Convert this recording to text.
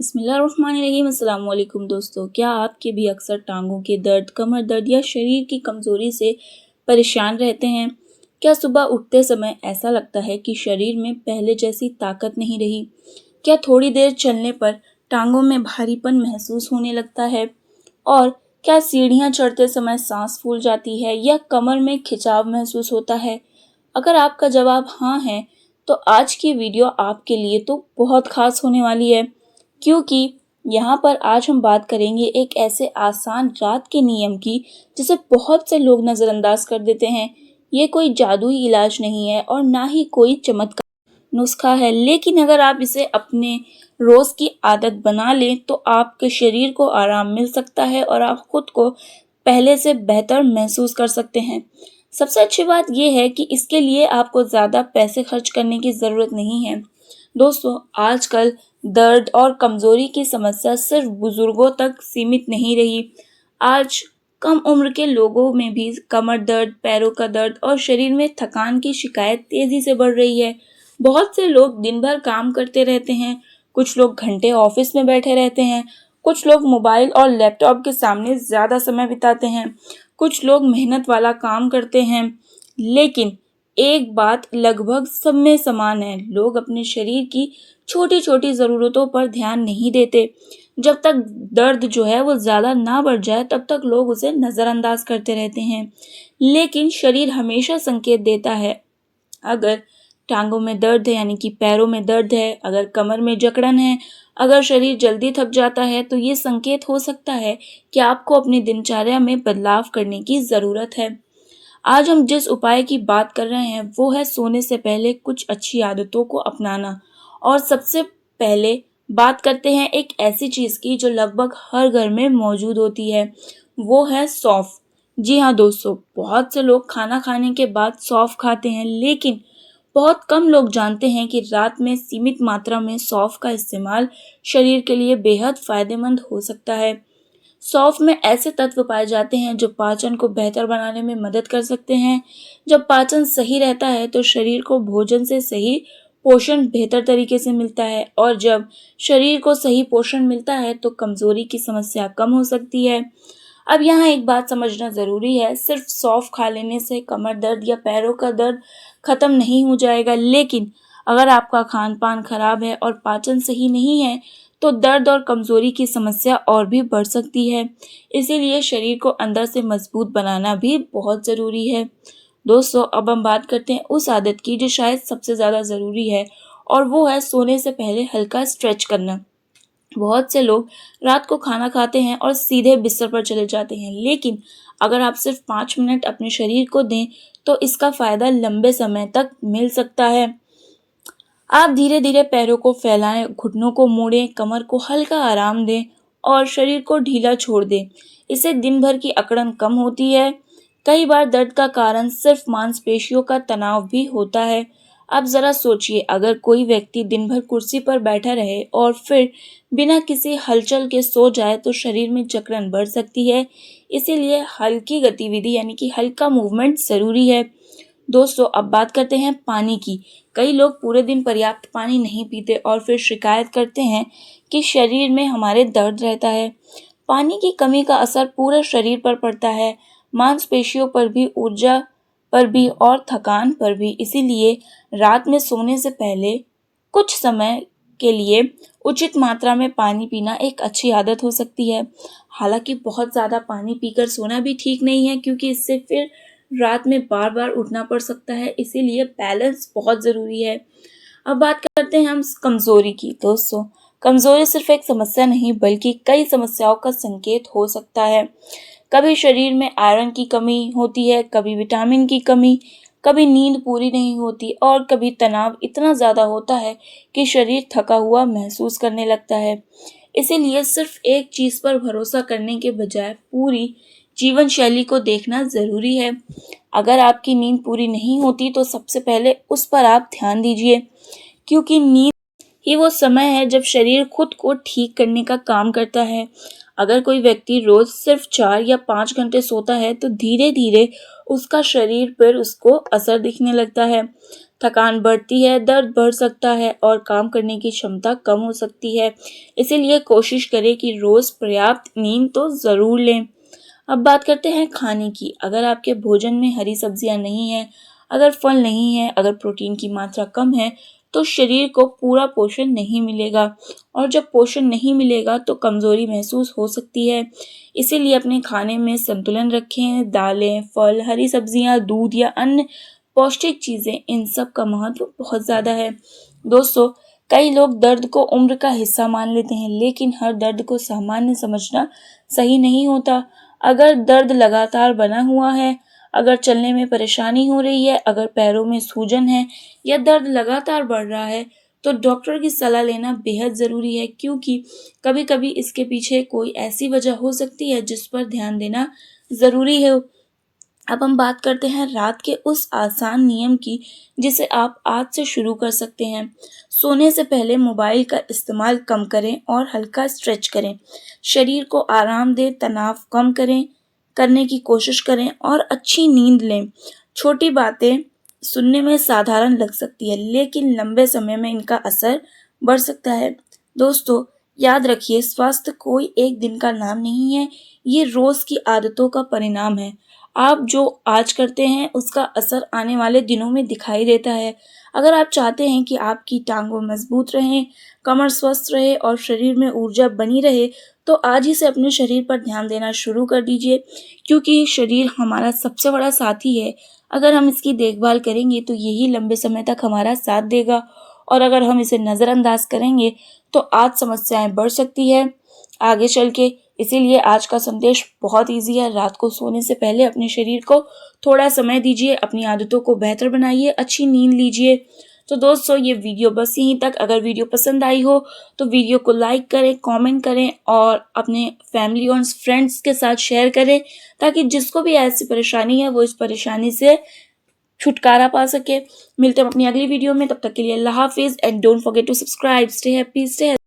बिस्मिल्लाहिर्रहमानिर्रहीम। अस्सलाम वालेकुम दोस्तों, क्या आपके भी अक्सर टांगों के दर्द, कमर दर्द या शरीर की कमज़ोरी से परेशान रहते हैं? क्या सुबह उठते समय ऐसा लगता है कि शरीर में पहले जैसी ताकत नहीं रही? क्या थोड़ी देर चलने पर टांगों में भारीपन महसूस होने लगता है? और क्या सीढ़ियाँ चढ़ते समय सांस फूल जाती है या कमर में खिंचाव महसूस होता है? अगर आपका जवाब हाँ है, तो आज की वीडियो आपके लिए तो बहुत खास होने वाली है, क्योंकि यहाँ पर आज हम बात करेंगे एक ऐसे आसान रात के नियम की जिसे बहुत से लोग नज़रअंदाज कर देते हैं। ये कोई जादुई इलाज नहीं है और ना ही कोई चमत्कार नुस्खा है, लेकिन अगर आप इसे अपने रोज़ की आदत बना लें तो आपके शरीर को आराम मिल सकता है और आप खुद को पहले से बेहतर महसूस कर सकते हैं। सबसे अच्छी बात यह है कि इसके लिए आपको ज़्यादा पैसे खर्च करने की ज़रूरत नहीं है। दोस्तों, आजकल दर्द और कमज़ोरी की समस्या सिर्फ बुजुर्गों तक सीमित नहीं रही। आज कम उम्र के लोगों में भी कमर दर्द, पैरों का दर्द और शरीर में थकान की शिकायत तेज़ी से बढ़ रही है। बहुत से लोग दिन भर काम करते रहते हैं, कुछ लोग घंटे ऑफिस में बैठे रहते हैं, कुछ लोग मोबाइल और लैपटॉप के सामने ज़्यादा समय बिताते हैं, कुछ लोग मेहनत वाला काम करते हैं। लेकिन एक बात लगभग सब में समान है, लोग अपने शरीर की छोटी छोटी ज़रूरतों पर ध्यान नहीं देते। जब तक दर्द जो है वो ज़्यादा ना बढ़ जाए तब तक लोग उसे नज़रअंदाज करते रहते हैं। लेकिन शरीर हमेशा संकेत देता है। अगर टांगों में दर्द है यानी कि पैरों में दर्द है, अगर कमर में जकड़न है, अगर शरीर जल्दी थक जाता है, तो ये संकेत हो सकता है कि आपको अपनी दिनचर्या में बदलाव करने की ज़रूरत है। आज हम जिस उपाय की बात कर रहे हैं वो है सोने से पहले कुछ अच्छी आदतों को अपनाना। और सबसे पहले बात करते हैं एक ऐसी चीज़ की जो लगभग हर घर में मौजूद होती है, वो है सौंफ। जी हाँ दोस्तों, बहुत से लोग खाना खाने के बाद सौंफ खाते हैं, लेकिन बहुत कम लोग जानते हैं कि रात में सीमित मात्रा में सौंफ का इस्तेमाल शरीर के लिए बेहद फायदेमंद हो सकता है। सौंफ में ऐसे तत्व पाए जाते हैं जो पाचन को बेहतर बनाने में मदद कर सकते हैं। जब पाचन सही रहता है तो शरीर को भोजन से सही पोषण बेहतर तरीके से मिलता है, और जब शरीर को सही पोषण मिलता है तो कमजोरी की समस्या कम हो सकती है। अब यहाँ एक बात समझना ज़रूरी है, सिर्फ सौंफ खा लेने से कमर दर्द या पैरों का दर्द खत्म नहीं हो जाएगा, लेकिन अगर आपका खान पान खराब है और पाचन सही नहीं है तो दर्द और कमज़ोरी की समस्या और भी बढ़ सकती है। इसीलिए शरीर को अंदर से मजबूत बनाना भी बहुत ज़रूरी है। दोस्तों, अब हम बात करते हैं उस आदत की जो शायद सबसे ज़्यादा ज़रूरी है, और वो है सोने से पहले हल्का स्ट्रेच करना। बहुत से लोग रात को खाना खाते हैं और सीधे बिस्तर पर चले जाते हैं, लेकिन अगर आप सिर्फ 5 मिनट अपने शरीर को दें तो इसका फ़ायदा लंबे समय तक मिल सकता है। आप धीरे धीरे पैरों को फैलाएं, घुटनों को मोड़ें, कमर को हल्का आराम दें और शरीर को ढीला छोड़ दें। इससे दिन भर की अकड़न कम होती है। कई बार दर्द का कारण सिर्फ मांसपेशियों का तनाव भी होता है। अब ज़रा सोचिए, अगर कोई व्यक्ति दिन भर कुर्सी पर बैठा रहे और फिर बिना किसी हलचल के सो जाए तो शरीर में जकड़न बढ़ सकती है। इसीलिए हल्की गतिविधि यानी कि हल्का मूवमेंट ज़रूरी है। दोस्तों, अब बात करते हैं पानी की। कई लोग पूरे दिन पर्याप्त पानी नहीं पीते और फिर शिकायत करते हैं कि शरीर में हमारे दर्द रहता है। पानी की कमी का असर पूरे शरीर पर पड़ता है, मांसपेशियों पर भी, ऊर्जा पर भी और थकान पर भी। इसीलिए रात में सोने से पहले कुछ समय के लिए उचित मात्रा में पानी पीना एक अच्छी आदत हो सकती है। हालांकि बहुत ज़्यादा पानी पीकर सोना भी ठीक नहीं है, क्योंकि इससे फिर रात में बार बार उठना पड़ सकता है। इसीलिए बैलेंस बहुत ज़रूरी है। अब बात करते हैं हम कमज़ोरी की। दोस्तों, कमज़ोरी सिर्फ एक समस्या नहीं बल्कि कई समस्याओं का संकेत हो सकता है। कभी शरीर में आयरन की कमी होती है, कभी विटामिन की कमी, कभी नींद पूरी नहीं होती और कभी तनाव इतना ज़्यादा होता है कि शरीर थका हुआ महसूस करने लगता है। इसीलिए सिर्फ एक चीज़ पर भरोसा करने के बजाय पूरी जीवन शैली को देखना ज़रूरी है। अगर आपकी नींद पूरी नहीं होती तो सबसे पहले उस पर आप ध्यान दीजिए, क्योंकि नींद ही वो समय है जब शरीर खुद को ठीक करने का काम करता है। अगर कोई व्यक्ति रोज सिर्फ 4 या 5 घंटे सोता है तो धीरे धीरे उसका शरीर पर उसको असर दिखने लगता है। थकान बढ़ती है, दर्द बढ़ सकता है और काम करने की क्षमता कम हो सकती है। इसीलिए कोशिश करें कि रोज़ पर्याप्त नींद तो ज़रूर लें। अब बात करते हैं खाने की। अगर आपके भोजन में हरी सब्जियां नहीं हैं, अगर फल नहीं है, अगर प्रोटीन की मात्रा कम है, तो शरीर को पूरा पोषण नहीं मिलेगा और जब पोषण नहीं मिलेगा तो कमज़ोरी महसूस हो सकती है। इसीलिए अपने खाने में संतुलन रखें। दालें, फल, हरी सब्जियां, दूध या अन्य पौष्टिक चीज़ें, इन सब का महत्व बहुत ज़्यादा है। दोस्तों, कई लोग दर्द को उम्र का हिस्सा मान लेते हैं, लेकिन हर दर्द को सामान्य समझना सही नहीं होता। अगर दर्द लगातार बना हुआ है, अगर चलने में परेशानी हो रही है, अगर पैरों में सूजन है या दर्द लगातार बढ़ रहा है, तो डॉक्टर की सलाह लेना बेहद ज़रूरी है, क्योंकि कभी-कभी इसके पीछे कोई ऐसी वजह हो सकती है जिस पर ध्यान देना ज़रूरी है। अब हम बात करते हैं रात के उस आसान नियम की जिसे आप आज से शुरू कर सकते हैं। सोने से पहले मोबाइल का इस्तेमाल कम करें और हल्का स्ट्रेच करें। शरीर को आराम दें, तनाव कम करने की कोशिश करें और अच्छी नींद लें। छोटी बातें सुनने में साधारण लग सकती है, लेकिन लंबे समय में इनका असर बढ़ सकता है। दोस्तों, याद रखिए, स्वास्थ्य कोई एक दिन का नाम नहीं है, ये रोज़ की आदतों का परिणाम है। आप जो आज करते हैं उसका असर आने वाले दिनों में दिखाई देता है। अगर आप चाहते हैं कि आपकी टांगों मजबूत रहें, कमर स्वस्थ रहे और शरीर में ऊर्जा बनी रहे, तो आज ही से अपने शरीर पर ध्यान देना शुरू कर दीजिए, क्योंकि शरीर हमारा सबसे बड़ा साथी है। अगर हम इसकी देखभाल करेंगे तो यही लंबे समय तक हमारा साथ देगा, और अगर हम इसे नज़रअंदाज करेंगे तो आज समस्याएं बढ़ सकती है आगे चल के। इसीलिए आज का संदेश बहुत ईज़ी है। रात को सोने से पहले अपने शरीर को थोड़ा समय दीजिए, अपनी आदतों को बेहतर बनाइए, अच्छी नींद लीजिए। तो दोस्तों, ये वीडियो बस यहीं तक। अगर वीडियो पसंद आई हो तो वीडियो को लाइक करें, कमेंट करें और अपने फैमिली और फ्रेंड्स के साथ शेयर करें, ताकि जिसको भी ऐसी परेशानी है वो इस परेशानी से छुटकारा पा सके। मिलते हैं अपनी अगली वीडियो में, तब तक के लिए अल्लाह हाफिज़ and don't forget to subscribe. Stay happy, stay